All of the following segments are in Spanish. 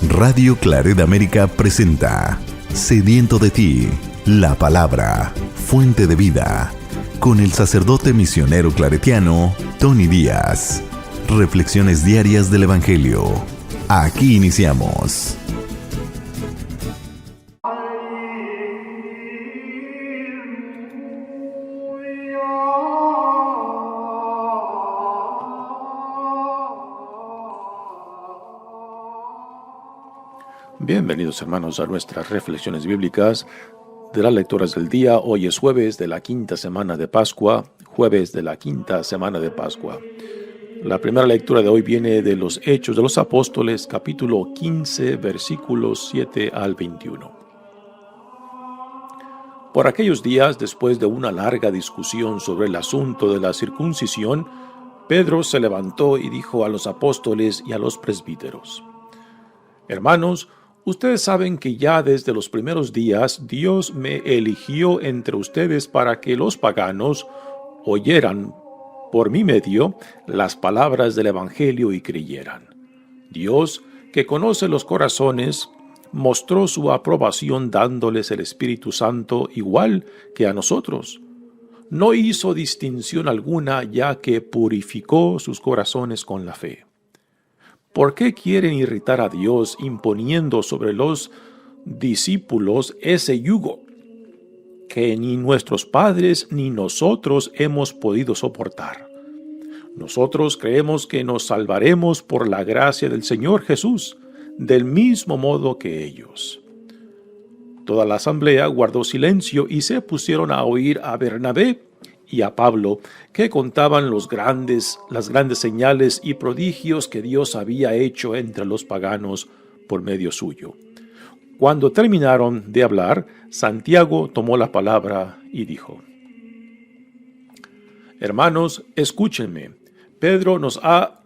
Radio Claret América presenta Sediento de ti, la palabra, fuente de vida, con el sacerdote misionero claretiano Tony Díaz. Reflexiones diarias del Evangelio. Aquí iniciamos. Bienvenidos, hermanos, a nuestras reflexiones bíblicas de las lecturas del día. Hoy es jueves de la quinta semana de Pascua, La primera lectura de hoy viene de los Hechos de los Apóstoles, capítulo 15, versículos 7 al 21. Por aquellos días, después de una larga discusión sobre el asunto de la circuncisión, Pedro se levantó y dijo a los apóstoles y a los presbíteros: Hermanos, ustedes saben que ya desde los primeros días Dios me eligió entre ustedes para que los paganos oyeran por mi medio las palabras del Evangelio y creyeran. Dios, que conoce los corazones, mostró su aprobación dándoles el Espíritu Santo igual que a nosotros. No hizo distinción alguna, ya que purificó sus corazones con la fe. ¿Por qué quieren irritar a Dios imponiendo sobre los discípulos ese yugo que ni nuestros padres ni nosotros hemos podido soportar? Nosotros creemos que nos salvaremos por la gracia del Señor Jesús, del mismo modo que ellos. Toda la asamblea guardó silencio y se pusieron a oír a Bernabé y a Pablo, que contaban las grandes señales y prodigios que Dios había hecho entre los paganos por medio suyo. Cuando terminaron de hablar, Santiago tomó la palabra y dijo: Hermanos, escúchenme. Pedro nos ha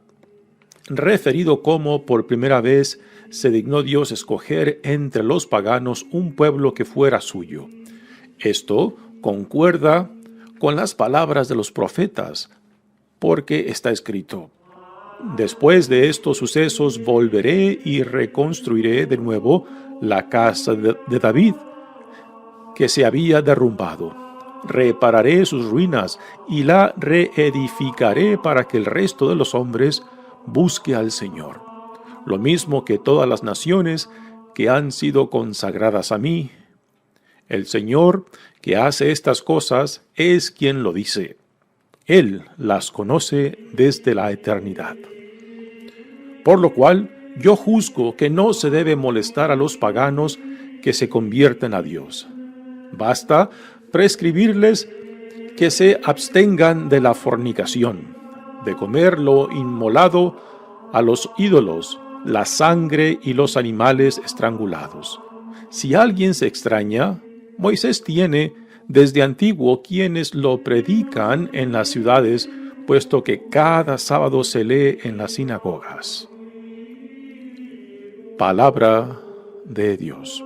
referido cómo por primera vez se dignó Dios escoger entre los paganos un pueblo que fuera suyo. Esto concuerda con las palabras de los profetas, porque está escrito: Después de estos sucesos volveré y reconstruiré de nuevo la casa de David, que se había derrumbado. Repararé sus ruinas y la reedificaré para que el resto de los hombres busque al Señor, lo mismo que todas las naciones que han sido consagradas a mí. El Señor que hace estas cosas es quien lo dice. Él las conoce desde la eternidad. Por lo cual, yo juzgo que no se debe molestar a los paganos que se convierten a Dios. Basta prescribirles que se abstengan de la fornicación, de comer lo inmolado a los ídolos, la sangre y los animales estrangulados. Si alguien se extraña, Moisés tiene desde antiguo quienes lo predican en las ciudades, puesto que cada sábado se lee en las sinagogas. Palabra de Dios.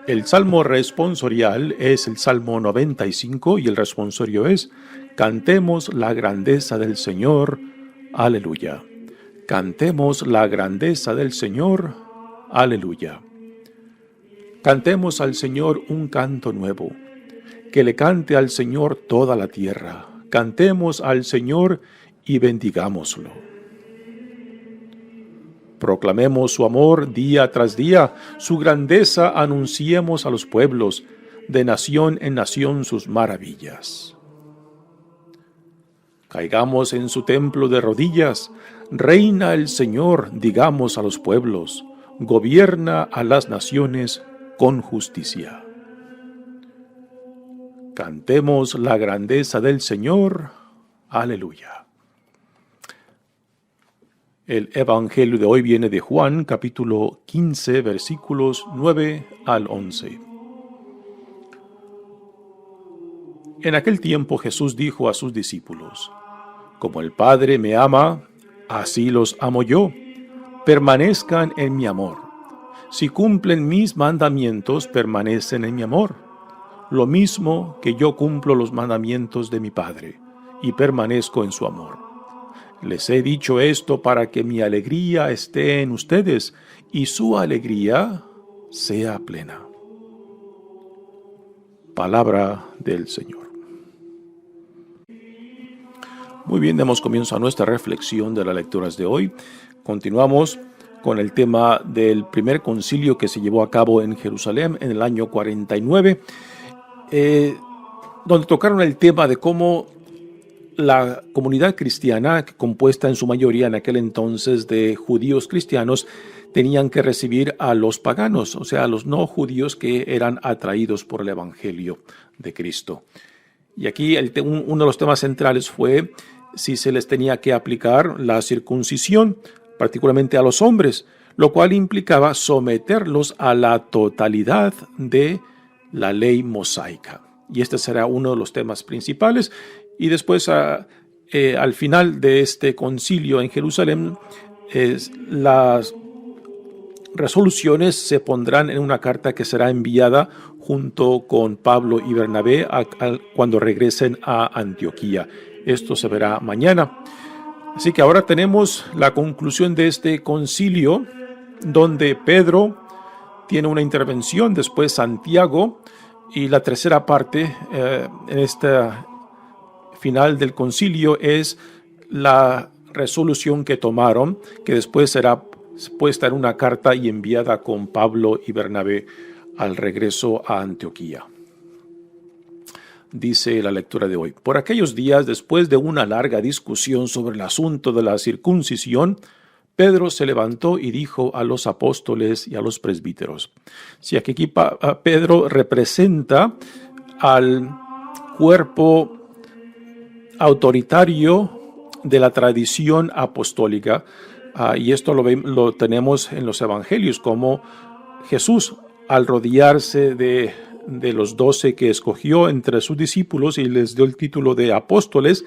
El salmo responsorial es el Salmo 95 y el responsorio es: Cantemos la grandeza del Señor. Aleluya. Cantemos la grandeza del Señor. Aleluya. Cantemos al Señor un canto nuevo. Que le cante al Señor toda la tierra. Cantemos al Señor y bendigámoslo. Proclamemos su amor día tras día, su grandeza anunciemos a los pueblos, de nación en nación sus maravillas. Caigamos en su templo de rodillas, reina el Señor, digamos a los pueblos, gobierna a las naciones con justicia. Cantemos la grandeza del Señor. Aleluya. El Evangelio de hoy viene de Juan, capítulo 15, versículos 9 al 11. En aquel tiempo Jesús dijo a sus discípulos: Como el Padre me ama, así los amo yo. Permanezcan en mi amor. Si cumplen mis mandamientos, permanecen en mi amor. Lo mismo que yo cumplo los mandamientos de mi Padre, y permanezco en su amor. Les he dicho esto para que mi alegría esté en ustedes y su alegría sea plena. Palabra del Señor. Muy bien, damos comienzo a nuestra reflexión de las lecturas de hoy. Continuamos con el tema del primer concilio que se llevó a cabo en Jerusalén en el año 49, donde tocaron el tema de cómo la comunidad cristiana, compuesta en su mayoría en aquel entonces de judíos cristianos, tenían que recibir a los paganos, o sea, a los no judíos que eran atraídos por el Evangelio de Cristo. Y aquí uno de los temas centrales fue si se les tenía que aplicar la circuncisión, particularmente a los hombres, lo cual implicaba someterlos a la totalidad de la ley mosaica. Y este será uno de los temas principales. Y después, al final de este concilio en Jerusalén, las resoluciones se pondrán en una carta que será enviada junto con Pablo y Bernabé cuando regresen a Antioquía. Esto se verá mañana. Así que ahora tenemos la conclusión de este concilio, donde Pedro tiene una intervención, después Santiago, y la tercera parte en esta final del concilio es la resolución que tomaron, que después será puesta en una carta y enviada con Pablo y Bernabé al regreso a Antioquía. Dice la lectura de hoy: por aquellos días, después de una larga discusión sobre el asunto de la circuncisión, Pedro se levantó y dijo a los apóstoles y a los presbíteros. Si aquí Pedro representa al cuerpo autoritario de la tradición apostólica, y esto lo tenemos en los evangelios, como Jesús, al rodearse de los 12 que escogió entre sus discípulos y les dio el título de apóstoles,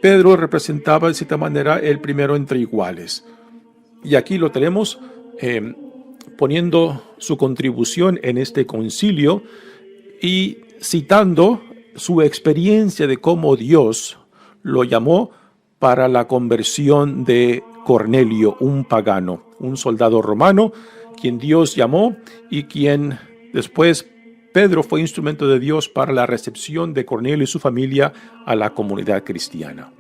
Pedro representaba de cierta manera el primero entre iguales. Y aquí lo tenemos poniendo su contribución en este concilio y citando su experiencia de cómo Dios lo llamó para la conversión de Cornelio, un pagano, un soldado romano, quien Dios llamó y quien después Pedro fue instrumento de Dios para la recepción de Cornelio y su familia a la comunidad cristiana.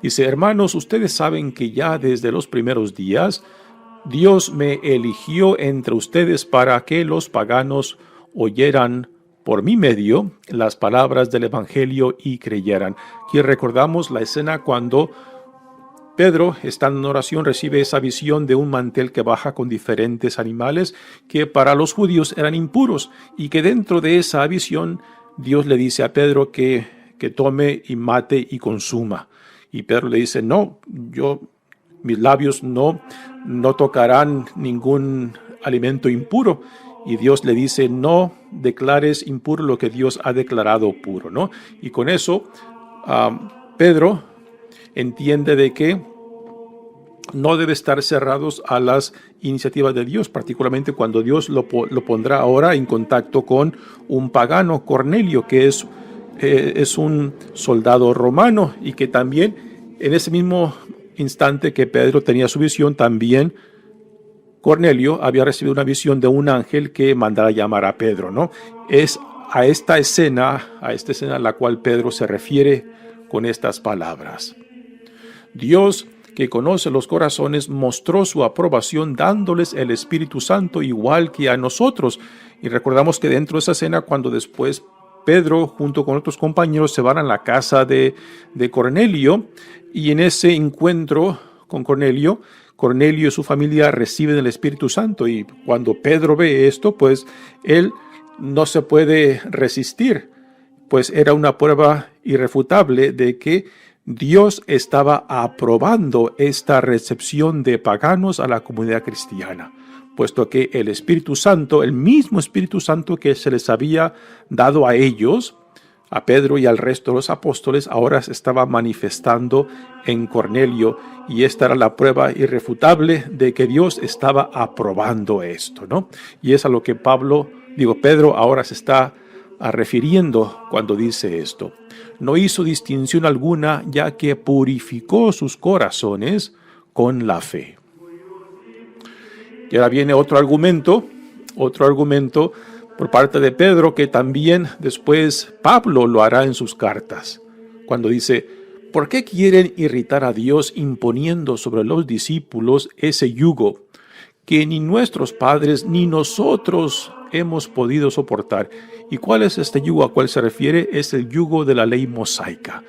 Dice: hermanos, ustedes saben que ya desde los primeros días Dios me eligió entre ustedes para que los paganos oyeran por mi medio las palabras del Evangelio y creyeran. Aquí recordamos la escena cuando Pedro, estando en oración, recibe esa visión de un mantel que baja con diferentes animales que para los judíos eran impuros, y que dentro de esa visión Dios le dice a Pedro que tome y mate y consuma. Y Pedro le dice: no, mis labios no tocarán ningún alimento impuro. Y Dios le dice: no declares impuro lo que Dios ha declarado puro, ¿no? Y con eso Pedro entiende de que no debe estar cerrados a las iniciativas de Dios, particularmente cuando Dios lo pondrá ahora en contacto con un pagano, Cornelio, que es un soldado romano, y que también en ese mismo instante que Pedro tenía su visión, también Cornelio había recibido una visión de un ángel que mandara llamar a Pedro, ¿no? Es a esta escena a la cual Pedro se refiere con estas palabras. Dios, que conoce los corazones, mostró su aprobación dándoles el Espíritu Santo igual que a nosotros. Y recordamos que dentro de esa escena, cuando después Pedro junto con otros compañeros se van a la casa de Cornelio, y en ese encuentro con Cornelio y su familia reciben el Espíritu Santo, y cuando Pedro ve esto, pues él no se puede resistir, pues era una prueba irrefutable de que Dios estaba aprobando esta recepción de paganos a la comunidad cristiana, puesto que el Espíritu Santo, el mismo Espíritu Santo que se les había dado a ellos, a Pedro y al resto de los apóstoles, ahora se estaba manifestando en Cornelio, y esta era la prueba irrefutable de que Dios estaba aprobando esto, ¿no? Y es a lo que Pedro ahora se está refiriendo cuando dice esto. No hizo distinción alguna, ya que purificó sus corazones con la fe. Y ahora viene otro argumento por parte de Pedro, que también después Pablo lo hará en sus cartas, cuando dice: ¿por qué quieren irritar a Dios imponiendo sobre los discípulos ese yugo que ni nuestros padres ni nosotros hemos podido soportar? ¿Y cuál es este yugo a cual se refiere? Es el yugo de la ley mosaica,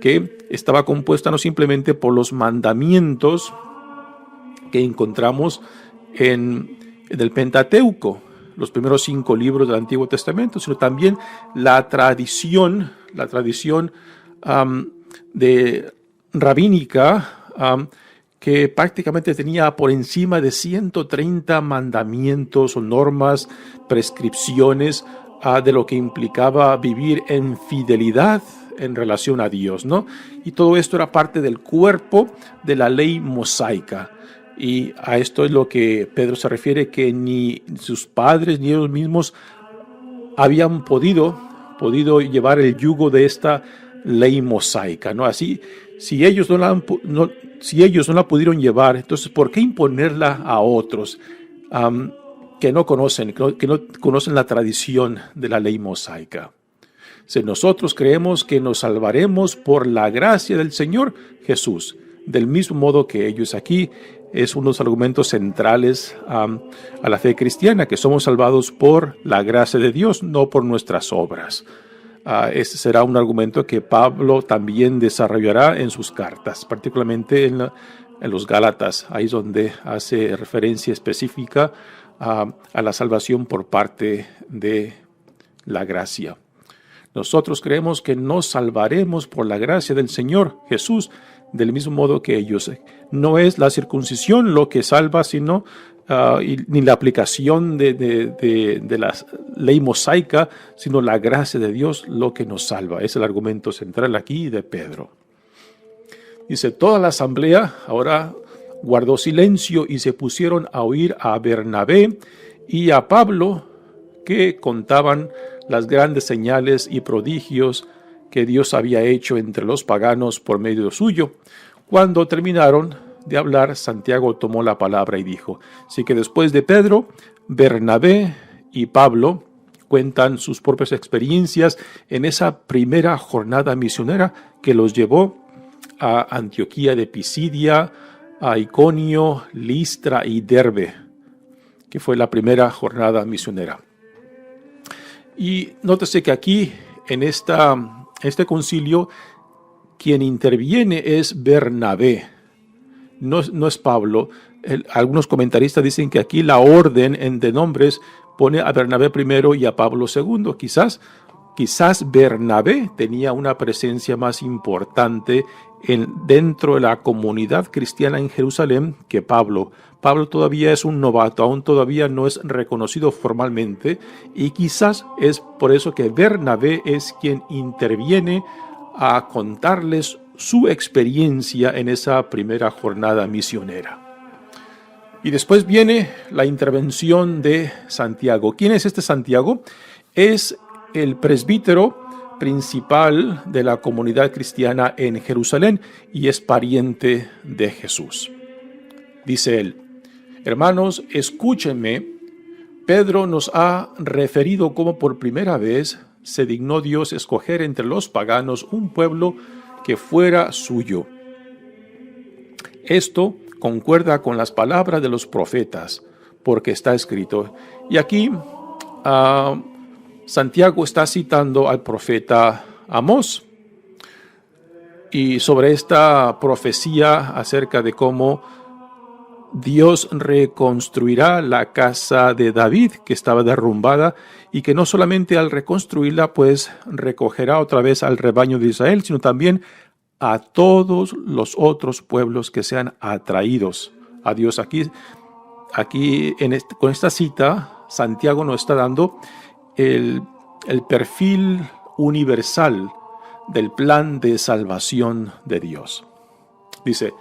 que estaba compuesta no simplemente por los mandamientos que encontramos en el Pentateuco, los primeros 5 libros del Antiguo Testamento, sino también la tradición de rabínica, que prácticamente tenía por encima de 130 mandamientos o normas, prescripciones de lo que implicaba vivir en fidelidad en relación a Dios, ¿no? Y todo esto era parte del cuerpo de la ley mosaica. Y a esto es lo que Pedro se refiere, que ni sus padres ni ellos mismos habían podido llevar el yugo de esta ley mosaica, ¿no? Así, si ellos no la pudieron llevar, entonces ¿por qué imponerla a otros que no conocen la tradición de la ley mosaica? Si nosotros creemos que nos salvaremos por la gracia del Señor Jesús, del mismo modo que ellos. Aquí es uno de los argumentos centrales a la fe cristiana, que somos salvados por la gracia de Dios, no por nuestras obras. Este será un argumento que Pablo también desarrollará en sus cartas, particularmente en los Gálatas. Ahí es donde hace referencia específica a la salvación por parte de la gracia. Nosotros creemos que nos salvaremos por la gracia del Señor Jesús, del mismo modo que ellos. No es la circuncisión lo que salva, sino ni la aplicación de la ley mosaica, sino la gracia de Dios lo que nos salva. Es el argumento central aquí de Pedro. Dice: toda la asamblea ahora guardó silencio y se pusieron a oír a Bernabé y a Pablo, que contaban las grandes señales y prodigios que Dios había hecho entre los paganos por medio suyo. Cuando terminaron de hablar, Santiago tomó la palabra y dijo: así que después de Pedro, Bernabé y Pablo cuentan sus propias experiencias en esa primera jornada misionera que los llevó a Antioquía de Pisidia, a Iconio, Listra y Derbe, que fue la primera jornada misionera. Y nótese que aquí, en este concilio, quien interviene es Bernabé, no es Pablo. Algunos comentaristas dicen que aquí la orden de nombres pone a Bernabé primero y a Pablo segundo. Quizás Bernabé tenía una presencia más importante dentro de la comunidad cristiana en Jerusalén que Pablo. Pablo todavía es un novato, aún todavía no es reconocido formalmente, y quizás es por eso que Bernabé es quien interviene a contarles su experiencia en esa primera jornada misionera. Y después viene la intervención de Santiago. ¿Quién es este Santiago? Es el presbítero principal de la comunidad cristiana en Jerusalén y es pariente de Jesús. Dice él: hermanos, escúchenme. Pedro nos ha referido cómo por primera vez se dignó Dios escoger entre los paganos un pueblo que fuera suyo. Esto concuerda con las palabras de los profetas, porque está escrito. Y aquí Santiago está citando al profeta Amós, y sobre esta profecía acerca de cómo Dios reconstruirá la casa de David, que estaba derrumbada, y que no solamente al reconstruirla, pues recogerá otra vez al rebaño de Israel, sino también a todos los otros pueblos que sean atraídos a Dios. Aquí con esta cita, Santiago nos está dando el perfil universal del plan de salvación de Dios. Dice: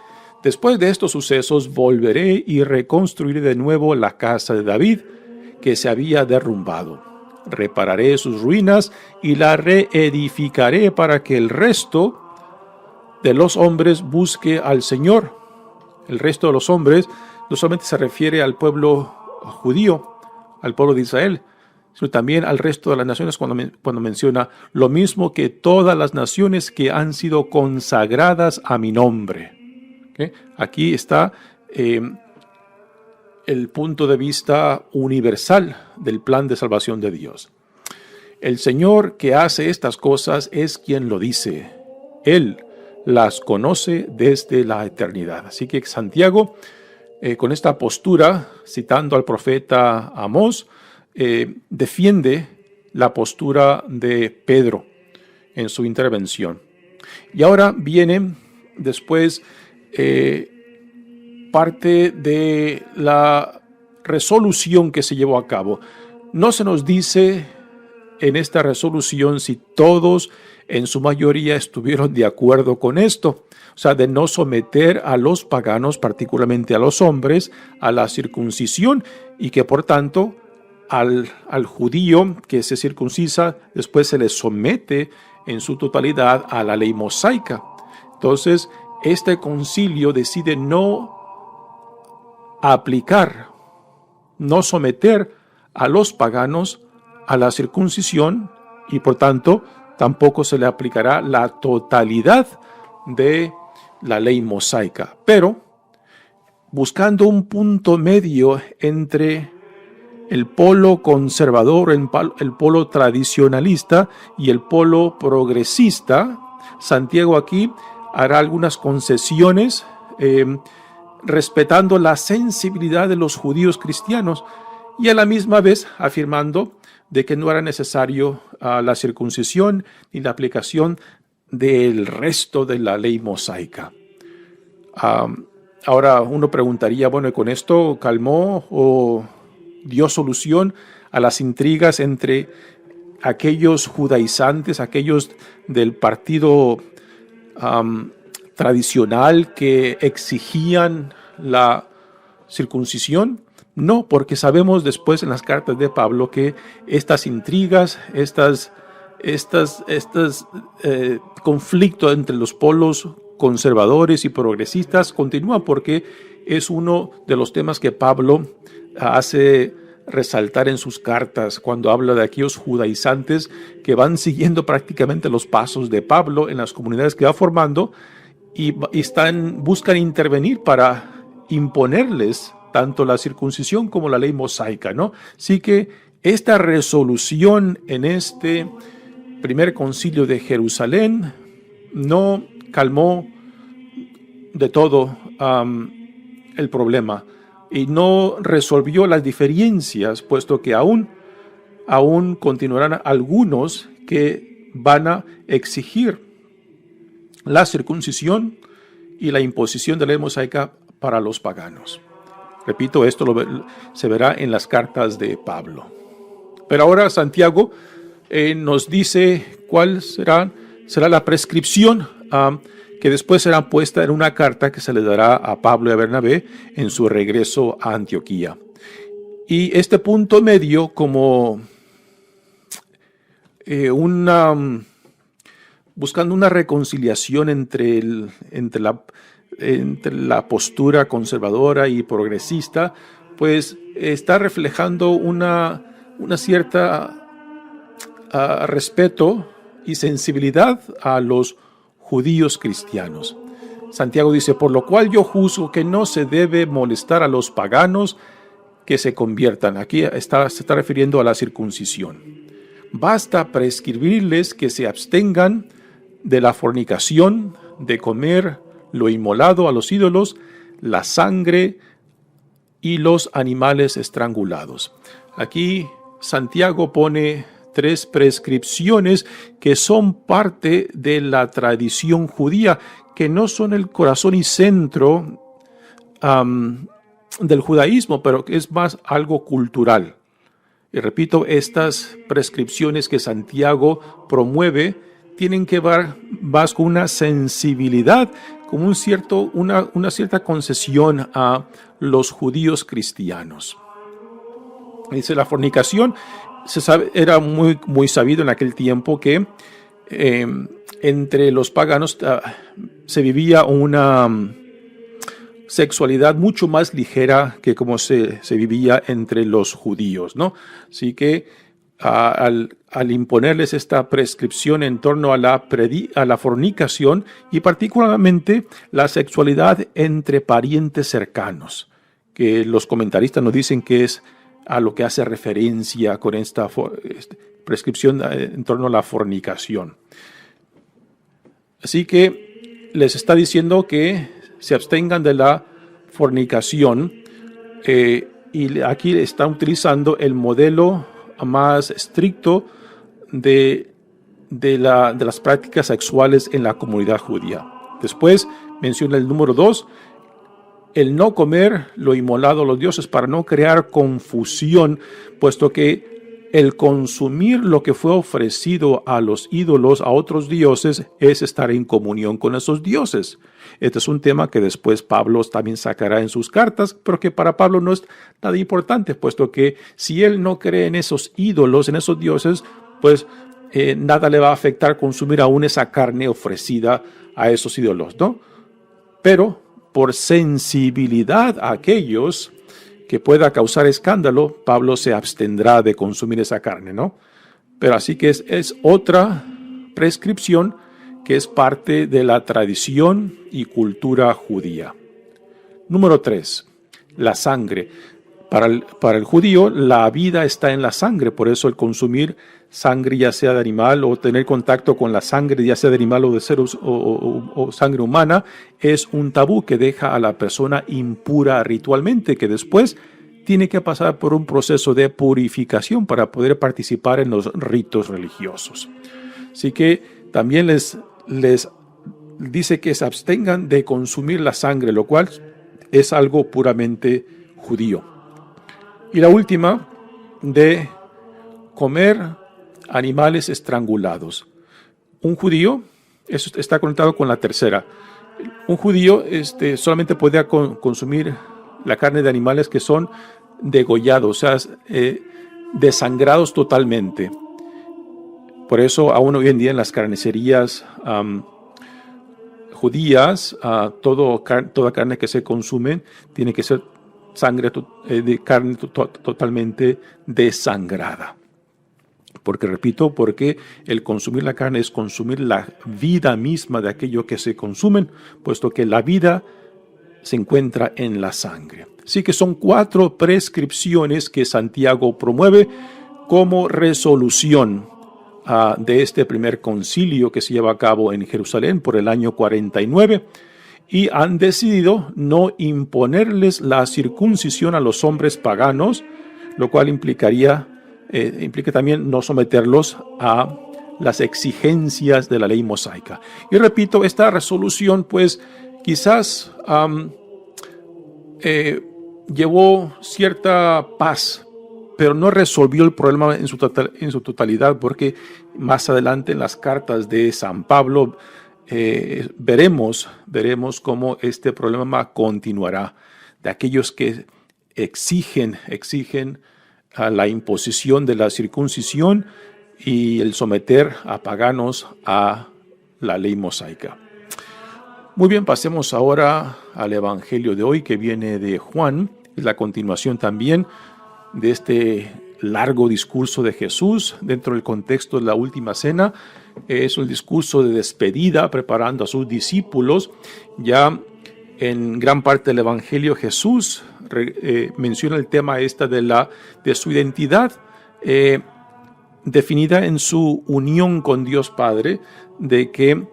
después de estos sucesos volveré y reconstruiré de nuevo la casa de David que se había derrumbado. repararé sus ruinas y la reedificaré para que el resto de los hombres busque al Señor. El resto de los hombres no solamente se refiere al pueblo judío, al pueblo de Israel, sino también al resto de las naciones cuando menciona lo mismo que todas las naciones que han sido consagradas a mi nombre. ¿Okay? Aquí está el punto de vista universal del plan de salvación de Dios. El Señor que hace estas cosas es quien lo dice. Él las conoce desde la eternidad. Así que Santiago, con esta postura, citando al profeta Amós, defiende la postura de Pedro en su intervención. Y ahora viene después parte de la resolución que se llevó a cabo. No se nos dice en esta resolución si todos en su mayoría estuvieron de acuerdo con esto, o sea, de no someter a los paganos, particularmente a los hombres, a la circuncisión, y que por tanto al judío que se circuncisa después se le somete en su totalidad a la ley mosaica. Entonces, este concilio decide no aplicar, no someter a los paganos a la circuncisión, y por tanto tampoco se le aplicará la totalidad de la ley mosaica, pero buscando un punto medio entre el polo conservador, el polo tradicionalista y el polo progresista, Santiago aquí hará algunas concesiones respetando la sensibilidad de los judíos cristianos y a la misma vez afirmando de que no era necesario la circuncisión ni la aplicación del resto de la ley mosaica. Ahora uno preguntaría, bueno, ¿y con esto calmó o dio solución a las intrigas entre aquellos judaizantes, aquellos del partido tradicional que exigían la circuncisión? No, porque sabemos después en las cartas de Pablo que estas intrigas, estos conflictos entre los polos conservadores y progresistas continúan, porque es uno de los temas que Pablo hace resaltar en sus cartas cuando habla de aquellos judaizantes que van siguiendo prácticamente los pasos de Pablo en las comunidades que va formando y buscan intervenir para imponerles tanto la circuncisión como la ley mosaica, ¿no? Así que esta resolución en este primer concilio de Jerusalén no calmó de todo el problema y no resolvió las diferencias, puesto que aún continuarán algunos que van a exigir la circuncisión y la imposición de la ley mosaica para los paganos. Repito, esto se verá en las cartas de Pablo. Pero ahora Santiago nos dice cuál será la prescripción que después será puesta en una carta que se le dará a Pablo y a Bernabé en su regreso a Antioquía. Y este punto medio, como buscando una reconciliación entre la postura conservadora y progresista, pues está reflejando una cierta respeto y sensibilidad a los judíos cristianos. Santiago dice, por lo cual yo juzgo que no se debe molestar a los paganos que se conviertan. Aquí se está refiriendo a la circuncisión. Basta prescribirles que se abstengan de la fornicación, de comer lo inmolado a los ídolos, la sangre y los animales estrangulados. Aquí Santiago pone 3 prescripciones que son parte de la tradición judía, que no son el corazón y centro del judaísmo, pero que es más algo cultural. Y repito, estas prescripciones que Santiago promueve tienen que ver más con una sensibilidad, con una cierta concesión a los judíos cristianos. Dice, la fornicación era muy sabido en aquel tiempo que entre los paganos se vivía una sexualidad mucho más ligera que como se vivía entre los judíos, ¿no? Así que al imponerles esta prescripción en torno a la fornicación y particularmente la sexualidad entre parientes cercanos, que los comentaristas nos dicen que es a lo que hace referencia con esta prescripción en torno a la fornicación. Así que les está diciendo que se abstengan de la fornicación y aquí está utilizando el modelo más estricto de las prácticas sexuales en la comunidad judía. Después menciona el número 2, el no comer lo inmolado a los dioses para no crear confusión, puesto que el consumir lo que fue ofrecido a los ídolos, a otros dioses, es estar en comunión con esos dioses. Este es un tema que después Pablo también sacará en sus cartas, pero que para Pablo no es nada importante, puesto que si él no cree en esos ídolos, en esos dioses, pues nada le va a afectar consumir aún esa carne ofrecida a esos ídolos, ¿no? Pero por sensibilidad a aquellos que pueda causar escándalo, Pablo se abstendrá de consumir esa carne, ¿no? Pero así que es otra prescripción que es parte de la tradición y cultura judía. Número 3, la sangre. Para el judío, la vida está en la sangre, por eso el consumir sangre, ya sea de animal, o tener contacto con la sangre, ya sea de animal o de seres o sangre humana, es un tabú que deja a la persona impura ritualmente, que después tiene que pasar por un proceso de purificación para poder participar en los ritos religiosos. Así que también les dice que se abstengan de consumir la sangre, lo cual es algo puramente judío. Y la última, de comer animales estrangulados. Un judío, eso está conectado con la tercera, un judío solamente podía consumir la carne de animales que son degollados, o sea, desangrados totalmente. Por eso aún hoy en día en las carnicerías judías, toda carne que se consume tiene que ser de carne totalmente desangrada. Porque, repito, porque el consumir la carne es consumir la vida misma de aquello que se consumen, puesto que la vida se encuentra en la sangre. Así que son 4 prescripciones que Santiago promueve como resolución de este primer concilio que se lleva a cabo en Jerusalén por el año 49, y han decidido no imponerles la circuncisión a los hombres paganos, lo cual implica también no someterlos a las exigencias de la ley mosaica. Y repito, esta resolución pues quizás llevó cierta paz, pero no resolvió el problema en su totalidad, porque más adelante en las cartas de San Pablo veremos cómo este problema continuará, de aquellos que exigen a la imposición de la circuncisión y el someter a paganos a la ley mosaica. Muy bien, pasemos ahora al Evangelio de hoy, que viene de Juan. Es la continuación también de este largo discurso de Jesús dentro del contexto de la última cena. Es un discurso de despedida, preparando a sus discípulos. Ya en gran parte del Evangelio Jesús menciona el tema de su identidad definida en su unión con Dios Padre, de que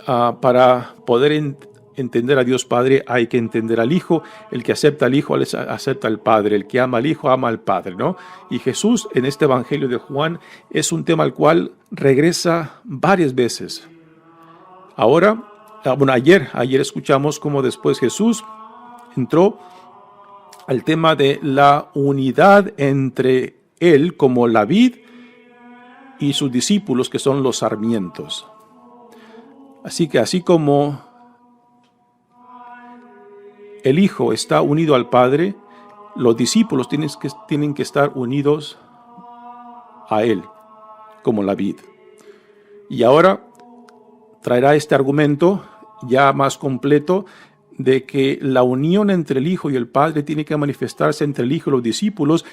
para poder entender a Dios Padre hay que entender al Hijo. El que acepta al Hijo acepta al Padre, el que ama al Hijo ama al Padre, ¿no? Y Jesús en este Evangelio de Juan es un tema al cual regresa varias veces. Ayer escuchamos cómo después Jesús entró al tema de la unidad entre Él como la vid y sus discípulos que son los sarmientos. Así que así como el Hijo está unido al Padre, los discípulos tienen que estar unidos a Él como la vid. Y ahora traerá este argumento ya más completo de que la unión entre el Hijo y el Padre tiene que manifestarse entre el Hijo y los discípulos,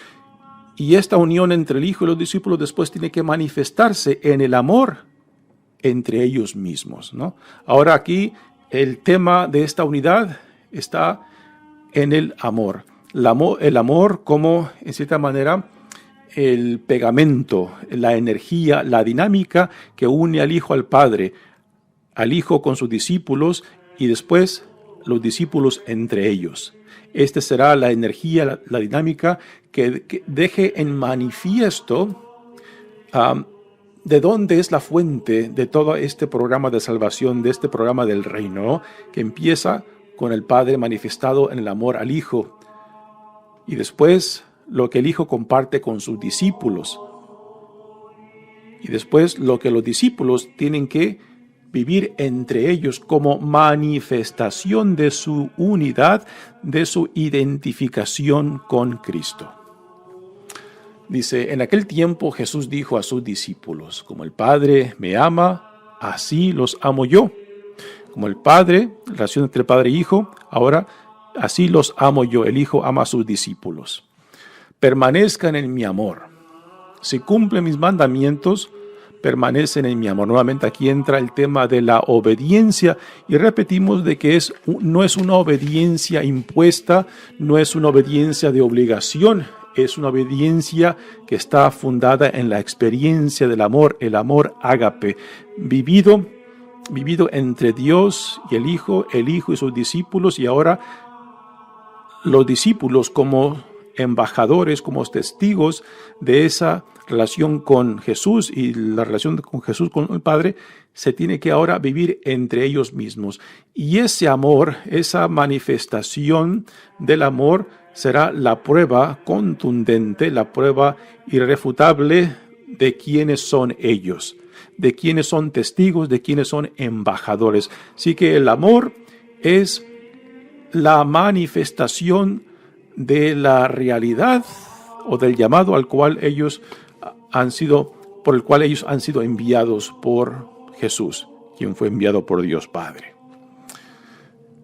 y esta unión entre el Hijo y los discípulos después tiene que manifestarse en el amor entre ellos mismos, ¿no? Ahora aquí el tema de esta unidad está en el amor. El amor como, en cierta manera, el pegamento, la energía, la dinámica que une al Hijo al Padre, al Hijo con sus discípulos y después los discípulos entre ellos. Esta será la energía, la dinámica que deje en manifiesto de dónde es la fuente de todo este programa de salvación, de este programa del reino, ¿no? Que empieza con el Padre manifestado en el amor al Hijo y después lo que el Hijo comparte con sus discípulos y después lo que los discípulos tienen que vivir entre ellos como manifestación de su unidad, de su identificación con Cristo. Dice, en aquel tiempo Jesús dijo a sus discípulos, como el Padre me ama, así los amo yo. Como el Padre, la relación entre el Padre y Hijo, ahora así los amo yo. El Hijo ama a sus discípulos. Permanezcan en mi amor. Si cumplen mis mandamientos, permanecen en mi amor. Nuevamente aquí entra el tema de la obediencia y repetimos de que no es una obediencia impuesta, no es una obediencia de obligación, es una obediencia que está fundada en la experiencia del amor, el amor ágape, vivido entre Dios y el Hijo y sus discípulos, y ahora los discípulos como embajadores, como testigos de esa relación con Jesús y la relación con Jesús con el Padre, se tiene que ahora vivir entre ellos mismos. Y ese amor, esa manifestación del amor será la prueba contundente, la prueba irrefutable de quiénes son ellos, de quiénes son testigos, de quiénes son embajadores. Así que el amor es la manifestación de la realidad o del llamado al cual por el cual ellos han sido enviados por Jesús, quien fue enviado por Dios Padre.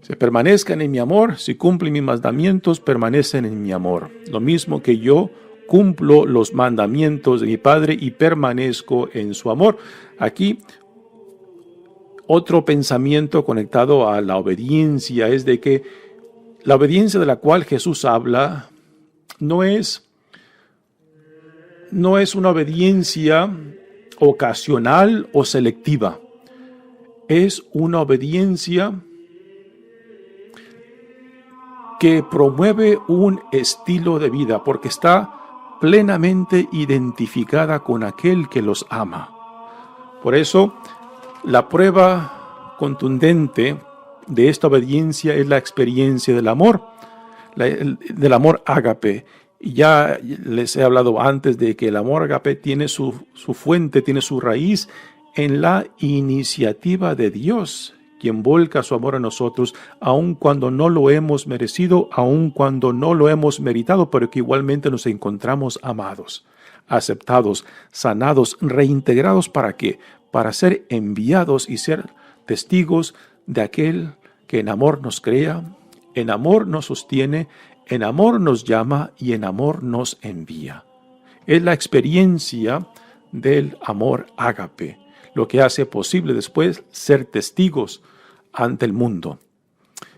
Se permanezcan en mi amor, si cumplen mis mandamientos, permanecen en mi amor. Lo mismo que yo cumplo los mandamientos de mi Padre y permanezco en su amor. Aquí otro pensamiento conectado a la obediencia es de que la obediencia de la cual Jesús habla no es una obediencia ocasional o selectiva. Es una obediencia que promueve un estilo de vida porque está plenamente identificada con aquel que los ama. Por eso, la prueba contundente de esta obediencia es la experiencia del amor ágape. Y ya les he hablado antes de que el amor ágape tiene su fuente, tiene su raíz en la iniciativa de Dios, quien volca su amor a nosotros, aun cuando no lo hemos merecido, aun cuando no lo hemos meritado, pero que igualmente nos encontramos amados, aceptados, sanados, reintegrados. ¿Para qué? Para ser enviados y ser testigos de aquel que en amor nos crea, en amor nos sostiene, en amor nos llama y en amor nos envía. Es la experiencia del amor ágape lo que hace posible después ser testigos ante el mundo.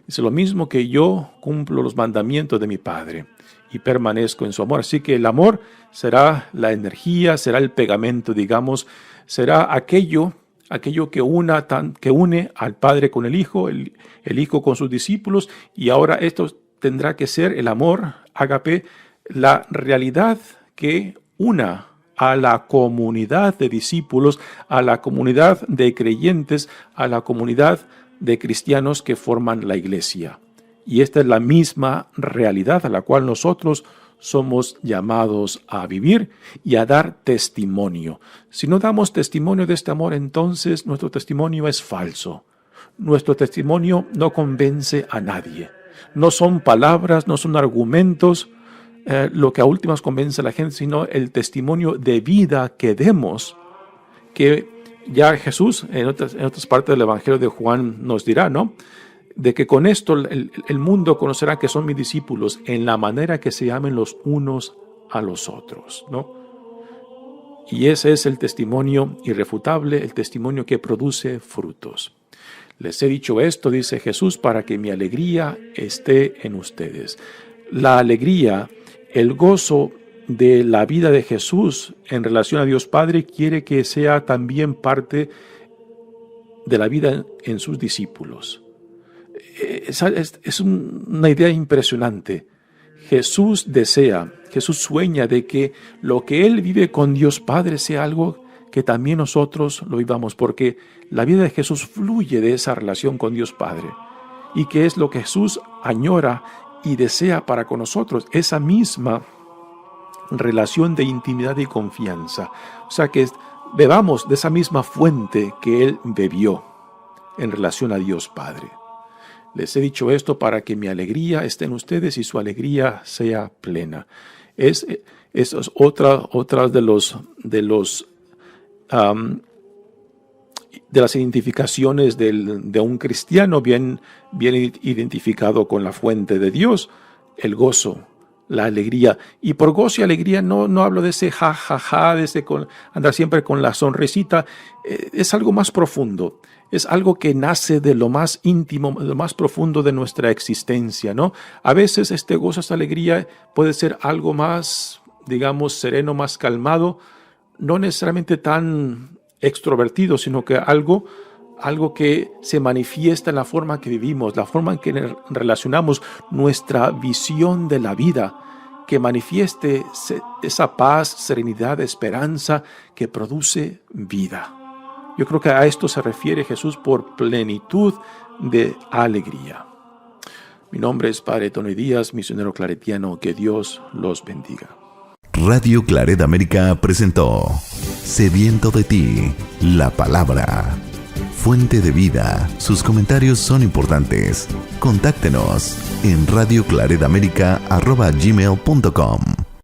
Es lo mismo que yo cumplo los mandamientos de mi Padre y permanezco en su amor. Así que el amor será la energía, será el pegamento, digamos, será aquello que une al Padre con el Hijo, el Hijo con sus discípulos, y ahora esto tendrá que ser el amor ágape, la realidad que una a la comunidad de discípulos, a la comunidad de creyentes, a la comunidad de cristianos que forman la iglesia. Y esta es la misma realidad a la cual nosotros somos llamados a vivir y a dar testimonio. Si no damos testimonio de este amor, entonces nuestro testimonio es falso. Nuestro testimonio no convence a nadie. No son palabras, no son argumentos lo que a últimas convence a la gente, sino el testimonio de vida que demos, que ya Jesús en otras partes del Evangelio de Juan nos dirá, ¿no? De que con esto el mundo conocerá que son mis discípulos en la manera que se amen los unos a los otros, ¿no? Y ese es el testimonio irrefutable, el testimonio que produce frutos. Les he dicho esto, dice Jesús, para que mi alegría esté en ustedes. La alegría, el gozo de la vida de Jesús en relación a Dios Padre quiere que sea también parte de la vida en sus discípulos. Es una idea impresionante. Jesús sueña de que lo que Él vive con Dios Padre sea algo que también nosotros lo vivamos, porque la vida de Jesús fluye de esa relación con Dios Padre, y que es lo que Jesús añora y desea para con nosotros, esa misma relación de intimidad y confianza. O sea, que bebamos de esa misma fuente que Él bebió en relación a Dios Padre. Les he dicho esto para que mi alegría esté en ustedes y su alegría sea plena. Es otra de las identificaciones de un cristiano bien identificado con la fuente de Dios, el gozo, la alegría. Y por gozo y alegría no hablo de ese ja, de ese andar siempre con la sonrisita. Es algo más profundo. Es algo que nace de lo más íntimo, de lo más profundo de nuestra existencia, ¿no? A veces este gozo, esta alegría puede ser algo más, digamos, sereno, más calmado, no necesariamente tan extrovertido, sino que algo que se manifiesta en la forma que vivimos, la forma en que relacionamos nuestra visión de la vida, que manifieste esa paz, serenidad, esperanza que produce vida. Yo creo que a esto se refiere Jesús por plenitud de alegría. Mi nombre es Padre Tony Díaz, misionero claretiano. Que Dios los bendiga. Radio Claret América presentó Sediento de ti, la palabra. Fuente de vida. Sus comentarios son importantes. Contáctenos en radioclaretamerica@gmail.com.